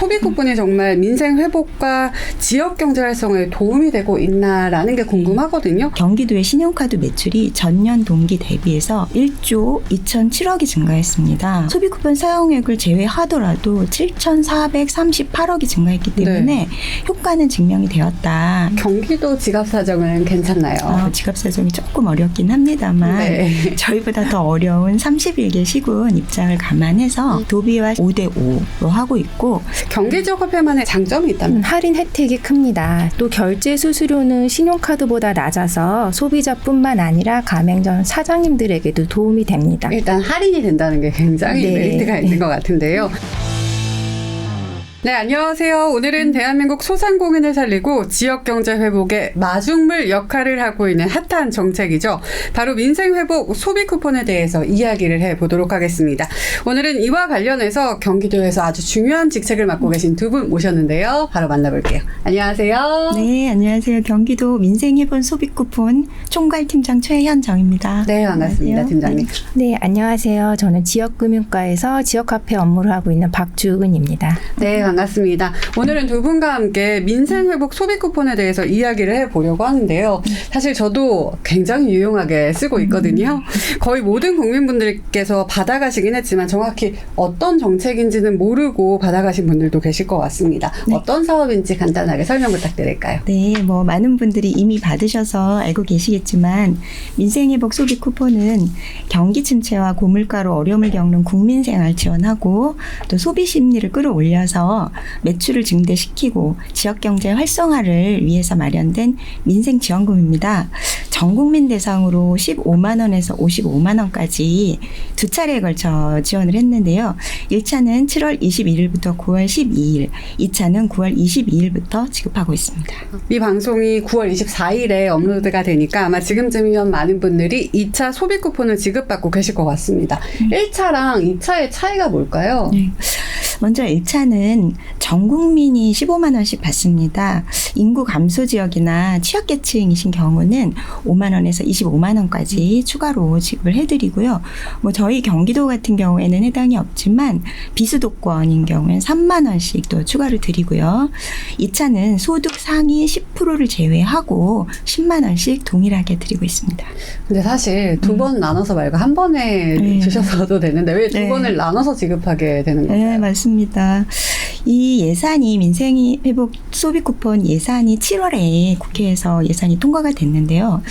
소비 쿠폰이 정말 민생 회복과 지역 경제 활성화에 도움이 되고 있나라는 게 궁금하거든요. 경기도의 신용카드 매출이 전년 동기 대비해서 1조 2,007억이 증가했습니다. 소비 쿠폰 사용액을 제외하더라도 7,438억이 증가했기 때문에 효과는 증명이 되었다. 경기도 지갑 사정은 괜찮나요? 지갑 사정이 조금 어렵긴 합니다만 저희보다 더 어려운 31개 시군 입장을 감안해서 도비와 5대5로 하고 있고 경기 지역 화폐만의 장점이 있다면 할인 혜택이 큽니다. 또 결제 수수료는 신용카드보다 낮아서 소비자뿐만 아니라 가맹점 사장님들에게도 도움이 됩니다. 일단 할인이 된다는 게 굉장히 메리트가 있는 것 같은데요. 네, 안녕하세요. 오늘은 대한민국 소상공인을 살리고 지역경제 회복의 마중물 역할을 하고 있는 핫한 정책이죠. 바로 민생회복 소비 쿠폰에 대해서 이야기를 해보도록 하겠습니다. 오늘은 이와 관련해서 경기도에서 아주 중요한 직책을 맡고 계신 두 분 모셨는데요. 바로 만나볼게요. 안녕하세요. 네, 안녕하세요. 경기도 민생회복 소비 쿠폰 총괄팀장 최현정입니다. 네, 반갑습니다. 팀장님. 네, 안녕하세요. 저는 지역금융과에서 지역화폐 업무를 하고 있는 박주은입니다. 네, 반갑습니다. 오늘은 두 분과 함께 민생회복 소비 쿠폰에 대해서 이야기를 해보려고 하는데요. 사실 저도 굉장히 유용하게 쓰고 있거든요. 거의 모든 국민분들께서 받아가시긴 했지만 정확히 어떤 정책인지는 모르고 받아가신 분들도 계실 것 같습니다. 어떤 사업인지 간단하게 설명 부탁드릴까요? 네, 많은 분들이 이미 받으셔서 알고 계시겠지만 민생회복 소비 쿠폰은 경기 침체와 고물가로 어려움을 겪는 국민 생활 지원하고 또 소비 심리를 끌어올려서 매출을 증대시키고 지역경제 활성화를 위해서 마련된 민생지원금입니다. 전국민 대상으로 15만 원에서 55만 원까지 두 차례에 걸쳐 지원을 했는데요. 1차는 7월 21일부터 9월 12일, 2차는 9월 22일부터 지급하고 있습니다. 이 방송이 9월 24일에 업로드가 되니까 아마 지금쯤이면 많은 분들이 2차 소비 쿠폰을 지급받고 계실 것 같습니다. 1차랑 2차의 차이가 뭘까요? 네. 먼저 1차는 전 국민이 15만 원씩 받습니다. 인구 감소 지역이나 취약계층이신 경우는 5만 원에서 25만 원까지 추가로 지급을 해드리고요. 저희 경기도 같은 경우에는 해당이 없지만 비수도권인 경우에는 3만 원씩 또 추가로 드리고요. 2차는 소득 상위 10%를 제외하고 10만 원씩 동일하게 드리고 있습니다. 근데 사실 두 번 나눠서 말고 한 번에 주셔서도 되는데 왜 두 번을 나눠서 지급하게 되는 건가요? 네, 맞습니다. 이 예산이 민생회복 소비 쿠폰 예산이 7월에 국회에서 예산이 통과가 됐는데요.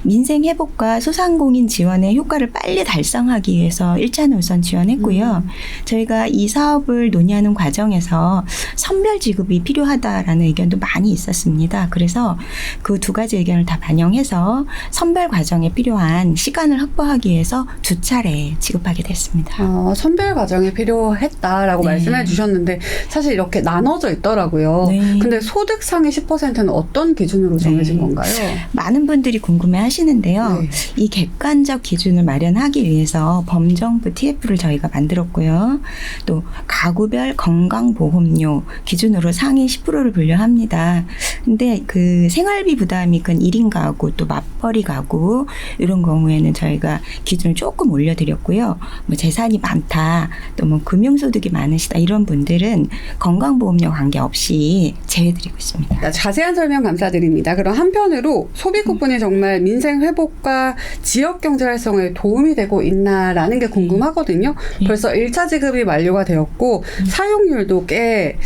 민생회복과 소상공인 지원의 효과를 빨리 달성하기 위해서 1차는 우선 지원했고요. 저희가 이 사업을 논의하는 과정에서 선별 지급이 필요하다라는 의견도 많이 있었습니다. 그래서 그 두 가지 의견을 다 반영해서 선별 과정에 필요한 시간을 확보하기 위해서 두 차례 지급하게 됐습니다. 선별 과정이 필요했다라고 말씀해 주셨는데 사실 이렇게 나눠져 있더라고요. 근데 소득 상위 10%는 어떤 기준으로 정해진 건가요? 많은 분들이 궁금해 하시는데요. 이 객관적 기준을 마련하기 위해서 범정부 TF를 저희가 만들었고요. 또 가구별 건강보험료 기준으로 상위 10%를 분류합니다. 근데 그 생활비 부담이 큰 1인 가구 또 맞벌이 가구 이런 경우에는 저희가 기준을 조금 올려드렸고요. 재산이 많다 또 금융소득이 많으시다 이런 분들은 건강보험료 관계없이 제외드리고 있습니다. 자세한 설명 감사드립니다. 그럼 한편으로 소비 쿠폰이 정말 민생 회복과 지역 경제 활성화에 도움이 되고 있나라는 게 궁금하거든요. 벌써 1차 지급이 만료가 되었고 사용률도 꽤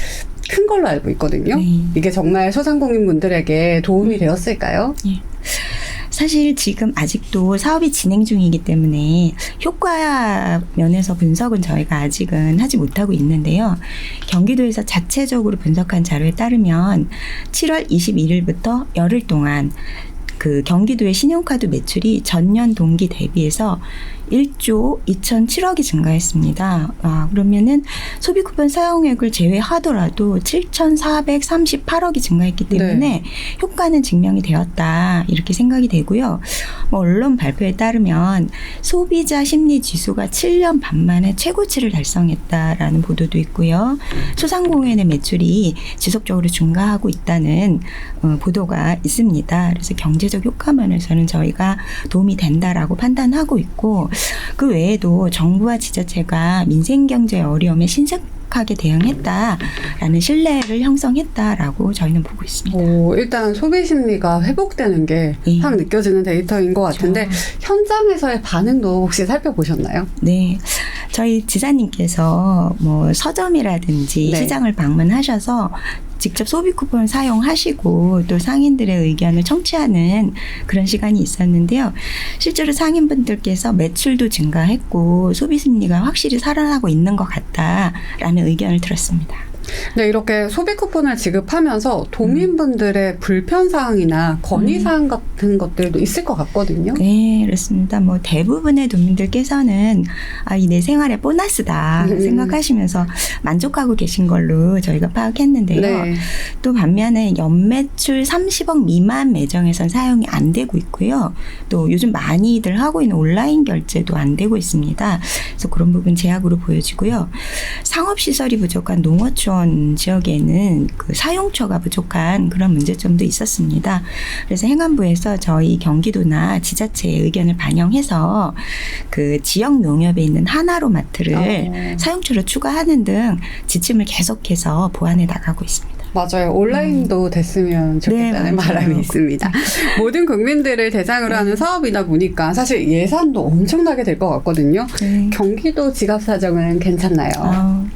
큰 걸로 알고 있거든요. 이게 정말 소상공인분들에게 도움이 되었을까요? 사실 지금 아직도 사업이 진행 중이기 때문에 효과 면에서 분석은 저희가 아직은 하지 못하고 있는데요. 경기도에서 자체적으로 분석한 자료에 따르면 7월 21일부터 열흘 동안 그 경기도의 신용카드 매출이 전년 동기 대비해서 1조 2,007억이 증가했습니다. 그러면은 소비 쿠폰 사용액을 제외하더라도 7,438억이 증가했기 때문에 효과는 증명이 되었다 이렇게 생각이 되고요. 언론 발표에 따르면 소비자 심리 지수가 7년 반 만에 최고치를 달성했다라는 보도도 있고요. 소상공인의 매출이 지속적으로 증가하고 있다는 보도가 있습니다. 그래서 경제 경제적 효과 면에서는 저희가 도움이 된다라고 판단하고 있고 그 외에도 정부와 지자체가 민생 경제 어려움에 신속하게 대응했다라는 신뢰를 형성했다라고 저희는 보고 있습니다. 일단 소비 심리가 회복되는 게 확 느껴지는 데이터인 것 같은데 현장에서의 반응도 혹시 살펴보셨나요? 네. 저희 지사님께서 뭐 서점이라든지 네. 시장을 방문하셔서 직접 소비 쿠폰을 사용하시고 또 상인들의 의견을 청취하는 그런 시간이 있었는데요. 실제로 상인분들께서 매출도 증가했고 소비 심리가 확실히 살아나고 있는 것 같다라는 의견을 들었습니다. 네, 이렇게 소비 쿠폰을 지급하면서 도민분들의 불편사항이나 건의사항 같은 것들도 있을 것 같거든요. 네, 그렇습니다. 뭐 대부분의 도민들께서는 이 내 생활의 보너스다 생각하시면서 만족하고 계신 걸로 저희가 파악했는데요. 네. 또 반면에 연매출 30억 미만 매장에선 사용이 안 되고 있고요. 또 요즘 많이들 하고 있는 온라인 결제도 안 되고 있습니다. 그래서 그런 부분 제약으로 보여지고요. 상업시설이 부족한 농어촌 지역에는 그 사용처가 부족한 그런 문제점도 있었습니다. 그래서 행안부에서 저희 경기도나 지자체의 의견을 반영해서 그 지역 농협에 있는 하나로마트를 사용처로 추가하는 등 지침을 계속해서 보완해 나가고 있습니다. 맞아요. 온라인도 됐으면 좋겠다는 네, 바람이 맞아요. 있습니다. 모든 국민들을 대상으로 하는 사업이다 보니까 사실 예산도 엄청나게 될 것 같거든요. 네. 경기도 지갑 사정은 괜찮나요?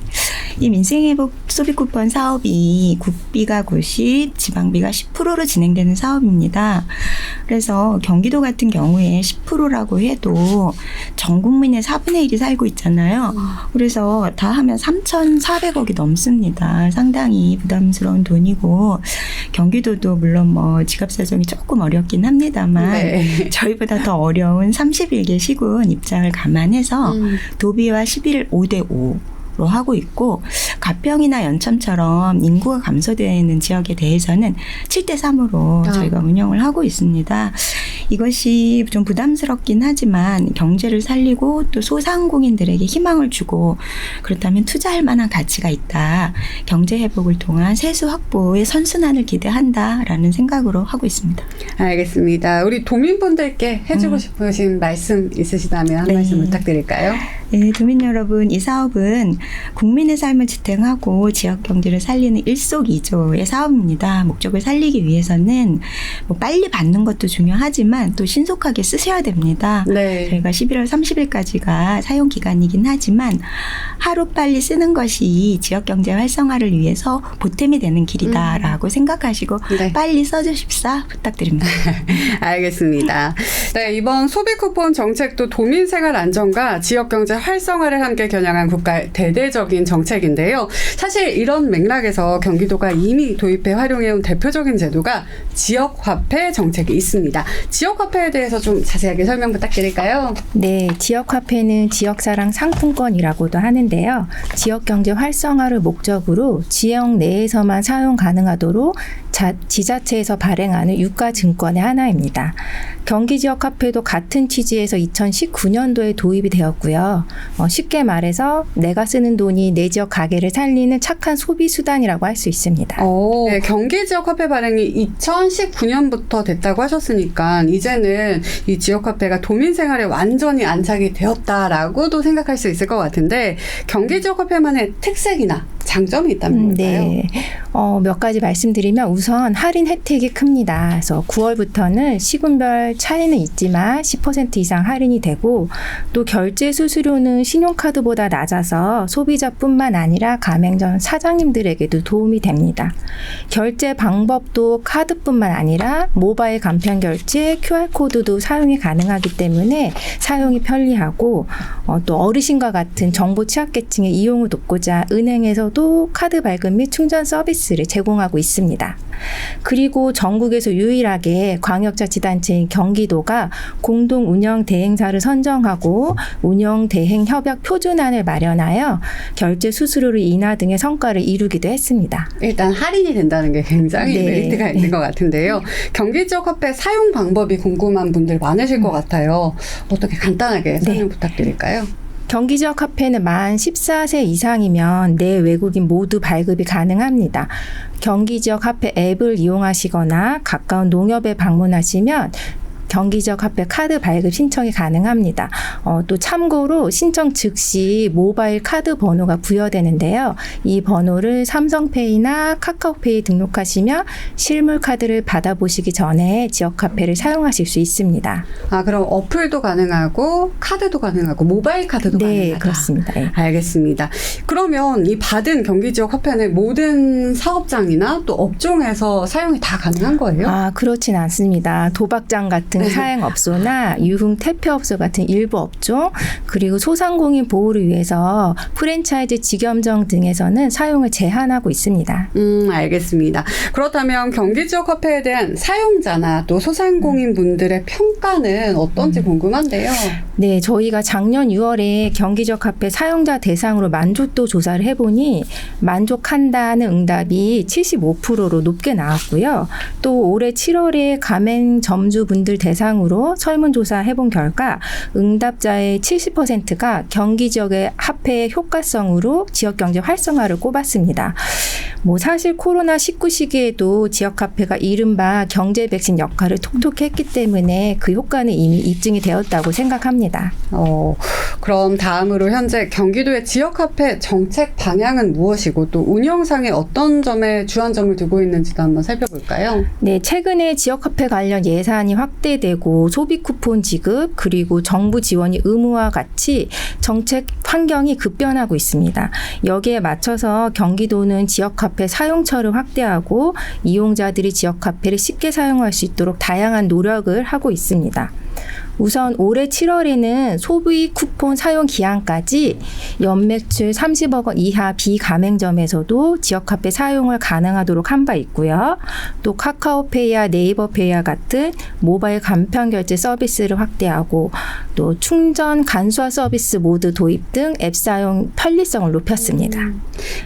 이 민생회복 소비쿠폰 사업이 국비가 90, 지방비가 10%로 진행되는 사업입니다. 그래서 경기도 같은 경우에 10%라고 해도 전 국민의 4분의 1이 살고 있잖아요. 그래서 다 하면 3,400억이 넘습니다. 상당히 부담스러운 돈이고 경기도도 물론 뭐 지갑 사정이 조금 어렵긴 합니다만 네. 저희보다 더 어려운 31개 시군 입장을 감안해서 도비와 시비를 5대5 로 하고 있고 가평이나 연천처럼 인구가 감소되는 지역에 대해서는 7대3으로 저희가 운영을 하고 있습니다. 이것이 좀 부담스럽긴 하지만 경제를 살리고 또 소상공인들에게 희망을 주고 그렇다면 투자할 만한 가치가 있다. 경제 회복을 통한 세수 확보의 선순환을 기대한다라는 생각으로 하고 있습니다. 알겠습니다. 우리 도민분들께 해주고 싶으신 말씀 있으시다면 한 네. 말씀 부탁드릴까요? 네, 도민 여러분, 이 사업은 국민의 삶을 지탱하고 지역 경제를 살리는 일석이조의 사업입니다. 목적을 살리기 위해서는 뭐 빨리 받는 것도 중요하지만 또 신속하게 쓰셔야 됩니다. 네. 저희가 11월 30일까지가 사용 기간이긴 하지만 하루 빨리 쓰는 것이 지역 경제 활성화를 위해서 보탬이 되는 길이다라고 생각하시고 네. 빨리 써주십사 부탁드립니다. 알겠습니다. 네, 이번 소비 쿠폰 정책도 도민 생활 안정과 지역 경제 활성화를 함께 겨냥한 국가의 대대적인 정책인데요. 사실 이런 맥락에서 경기도가 이미 도입해 활용해온 대표적인 제도가 지역화폐 정책이 있습니다. 지역화폐에 대해서 좀 자세하게 설명 부탁드릴까요? 네, 지역화폐는 지역사랑 상품권이라고도 하는데요. 지역경제 활성화를 목적으로 지역 내에서만 사용 가능하도록 지자체에서 발행하는 유가증권의 하나입니다. 경기지역화폐도 같은 취지에서 2019년도에 도입이 되었고요. 쉽게 말해서 내가 쓰는 돈이 내 지역 가게를 살리는 착한 소비 수단이라고 할 수 있습니다. 네, 경기지역화폐 발행이 2019년부터 됐다고 하셨으니까 이제는 이 지역화폐가 도민 생활에 완전히 안착이 되었다라고도 생각할 수 있을 것 같은데 경기지역화폐만의 특색이나 장점이 있다면 뭘까요? 네. 몇 가지 말씀드리면 우선 할인 혜택이 큽니다. 그래서 9월부터는 시군별 차이는 있지만 10% 이상 할인이 되고 또 결제 수수료는 신용카드보다 낮아서 소비자뿐만 아니라 가맹점 사장님들에게도 도움이 됩니다. 결제 방법도 카드뿐만 아니라 모바일 간편 결제, QR코드도 사용이 가능하기 때문에 사용이 편리하고 또 어르신과 같은 정보 취약계층의 이용을 돕고자 은행에서도 카드 발급 및 충전 서비스를 제공하고 있습니다. 그리고 전국에서 유일하게 광역자치단체인 경기도가 공동 운영 대행사를 선정하고 운영 대행 협약 표준안을 마련하여 결제 수수료를 인하 등의 성과를 이루기도 했습니다. 일단 할인이 된다는 게 굉장히 네. 메리트가 있는 것 같은데요. 경기지역화폐 사용 방법이 궁금한 분들 많으실 것 같아요. 어떻게 간단하게 설명 부탁드릴까요? 경기 지역 화폐는 만 14세 이상이면 내 외국인 모두 발급이 가능합니다. 경기 지역 화폐 앱을 이용하시거나 가까운 농협에 방문하시면 경기 지역 화폐 카드 발급 신청이 가능합니다. 또 참고로 신청 즉시 모바일 카드 번호가 부여되는데요. 이 번호를 삼성페이나 카카오페이 등록하시면 실물 카드를 받아보시기 전에 지역 화폐를 사용하실 수 있습니다. 아, 그럼 어플도 가능하고 카드도 가능하고 모바일 카드도 네, 가능하다. 그렇습니다. 네. 알겠습니다. 그러면 이 받은 경기 지역 화폐는 모든 사업장이나 또 업종에서 사용이 다 가능한 거예요? 아, 그렇진 않습니다. 도박장 같은 사행업소나 유흥 퇴폐업소 같은 일부 업종, 그리고 소상공인 보호를 위해서 프랜차이즈 직영점 등에서는 사용을 제한하고 있습니다. 알겠습니다. 그렇다면 경기 지역 화폐에 대한 사용자나 또 소상공인 분들의 평가는 어떤지 궁금한데요. 네, 저희가 작년 6월에 경기 지역 화폐 사용자 대상으로 만족도 조사를 해보니 만족한다는 응답이 75%로 높게 나왔고요. 또 올해 7월에 가맹점주분들 대상으로 설문조사 해본 결과 응답자의 70%가 경기 지역의 화폐의 효과성으로 지역경제 활성화를 꼽았습니다. 사실 코로나19 시기에도 지역 화폐가 이른바 경제 백신 역할을 톡톡히 했기 때문에 그 효과는 이미 입증이 되었다고 생각합니다. 그럼 다음으로 현재 경기도의 지역 화폐 정책 방향은 무엇이고 또 운영상에 어떤 점에 주안점을 두고 있는지도 한번 살펴볼까요? 네, 최근에 지역 화폐 관련 예산이 확대되고 소비 쿠폰 지급 그리고 정부 지원이 의무와 같이 정책 환경이 급변하고 있습니다. 여기에 맞춰서 경기도는 지역 화폐 사용처를 확대하고 이용자들이 지역 화폐를 쉽게 사용할 수 있도록 다양한 노력을 하고 있습니다. 우선 올해 7월에는 소비 쿠폰 사용 기한까지 연매출 30억 원 이하 비가맹점에서도 지역화폐 사용을 가능하도록 한 바 있고요. 또 카카오페이와 네이버페이와 같은 모바일 간편 결제 서비스를 확대하고 또 충전 간소화 서비스 모드 도입 등 앱 사용 편리성을 높였습니다.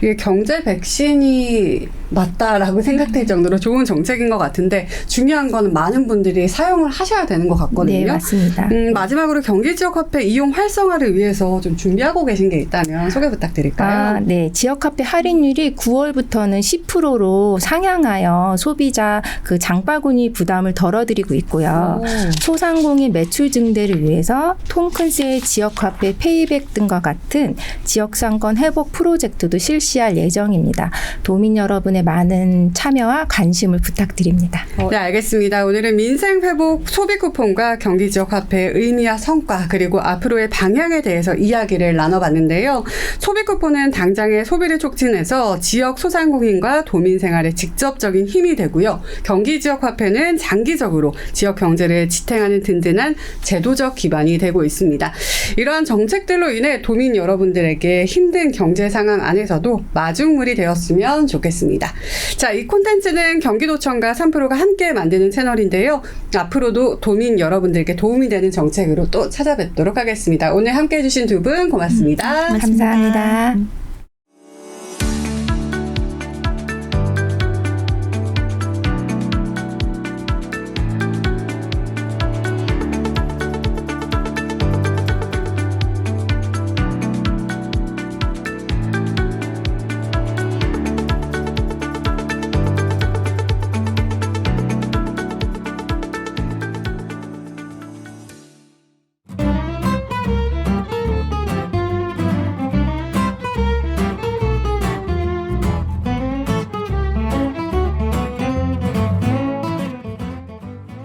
이게 경제 백신이 맞다라고 생각될 정도로 좋은 정책인 것 같은데 중요한 거는 많은 분들이 사용을 하셔야 되는 것 같거든요. 네, 맞습니다. 마지막으로 경기 지역 화폐 이용 활성화를 위해서 좀 준비하고 계신 게 있다면 소개 부탁드릴까요? 네. 지역 화폐 할인율이 9월부터는 10%로 상향하여 소비자 그 장바구니 부담을 덜어드리고 있고요. 소상공인 매출 증대를 위해서 통큰세일 지역 화폐 페이백 등과 같은 지역 상권 회복 프로젝트도 실시할 예정입니다. 도민 여러분의 많은 참여와 관심을 부탁드립니다. 네, 알겠습니다. 오늘은 민생회복 소비 쿠폰과 경기 지역 화폐의 의미와 성과 그리고 앞으로의 방향에 대해서 이야기를 나눠봤는데요. 소비 쿠폰은 당장의 소비를 촉진해서 지역 소상공인과 도민 생활에 직접적인 힘이 되고요. 경기 지역 화폐는 장기적으로 지역 경제를 지탱하는 든든한 제도적 기반이 되고 있습니다. 이러한 정책들로 인해 도민 여러분들에게 힘든 경제 상황 안에서도 마중물이 되었으면 좋겠습니다. 자, 이 콘텐츠는 경기도청과 3프로가 함께 만드는 채널인데요. 앞으로도 도민 여러분들께 도움이 되는 정책으로 또 찾아뵙도록 하겠습니다. 오늘 함께해 주신 두 분 고맙습니다. 감사합니다.